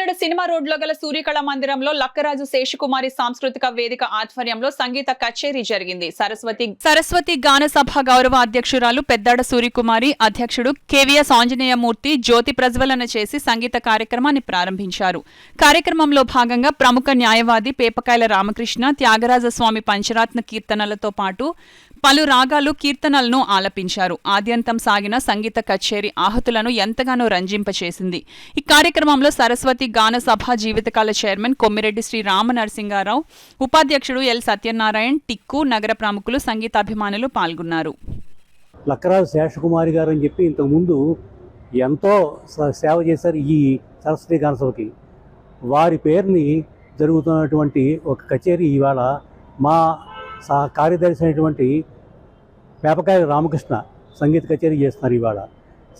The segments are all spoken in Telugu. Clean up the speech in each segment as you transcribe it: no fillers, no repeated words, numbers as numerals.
కాకినాడ సినిమా రోడ్ లో గల సూర్యకళ మందిరంలో లక్కరాజు శేషకుమారి సాంస్కృతిక వేదిక ఆధ్వర్యంలో సంగీత కచేరీ జరిగింది. సరస్వతి గాన సభ గౌరవ అధ్యక్షురాలు పెద్దాడ సూర్యకుమారి, అధ్యక్షుడు కేవీఎస్ ఆంజనేయమూర్తి జ్యోతి ప్రజ్వలన చేసి సంగీత కార్యక్రమాన్ని ప్రారంభించారు. కార్యక్రమంలో భాగంగా ప్రముఖ న్యాయవాది పేపకాయల రామకృష్ణ త్యాగరాజస్వామి పంచరాత్న కీర్తనలతో పాటు పలు రాగాలు కీర్తనలను ఆలపించారు. ఆద్యంతం సాగిన సంగీత కచేరీ ఆహుతులను ఎంతగానో రంజింపచేసింది. ఈ కార్యక్రమంలో సరస్వతి గాన సభ జీవితకాల చైర్మన్ కొమ్మిరెడ్డి శ్రీ రామనరసింగారావు, ఉపాధ్యక్షుడు ఎల్ సత్యనారాయణ, టిక్కు, నగర ప్రముఖులు, సంగీతాభిమానులు పాల్గొన్నారు. లక్కరాజు శేషకుమారి గారు అని చెప్పి ఇంతకుముందు ఎంతో సేవ చేశారు ఈ సరస్వతి గాన సభకి. వారి పేరుని జరుగుతున్నటువంటి ఒక కచేరీ ఇవాళ మా కార్యదర్శి అయినటువంటి పేపకాయల రామకృష్ణ సంగీత కచేరీ చేస్తున్నారు. ఇవాళ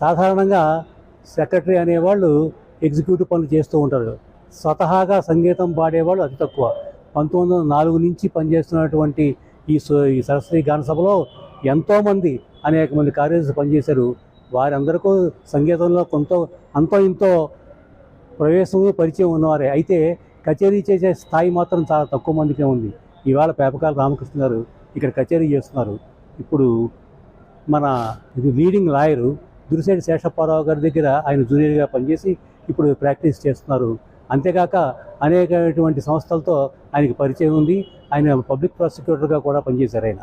సాధారణంగా సెక్రటరీ అనేవాళ్ళు ఎగ్జిక్యూటివ్ పనులు చేస్తూ ఉంటారు. స్వతహాగా సంగీతం పాడేవాళ్ళు అతి తక్కువ. 1904 నుంచి పనిచేస్తున్నటువంటి ఈ సరస్వతి గాన సభలో ఎంతోమంది అనేక మంది కార్యదర్శులు పనిచేశారు. వారందరికీ సంగీతంలో అంతో ఇంతో ప్రవేశము పరిచయం ఉన్నవారే. అయితే కచేరీ చేసే స్థాయి మాత్రం చాలా తక్కువ మందికే ఉంది. ఇవాళ పేపకాయల రామకృష్ణ గారు ఇక్కడ కచేరీ చేస్తున్నారు. ఇప్పుడు మన లీడింగ్ లాయరు దురిశెట్టి శేషప్పారావు గారి దగ్గర ఆయన జూనియర్గా పనిచేసి ఇప్పుడు ప్రాక్టీస్ చేస్తున్నారు. అంతేకాక అనేకటువంటి సంస్థలతో ఆయనకి పరిచయం ఉంది. ఆయన పబ్లిక్ ప్రాసిక్యూటర్గా కూడా పనిచేశారు ఆయన.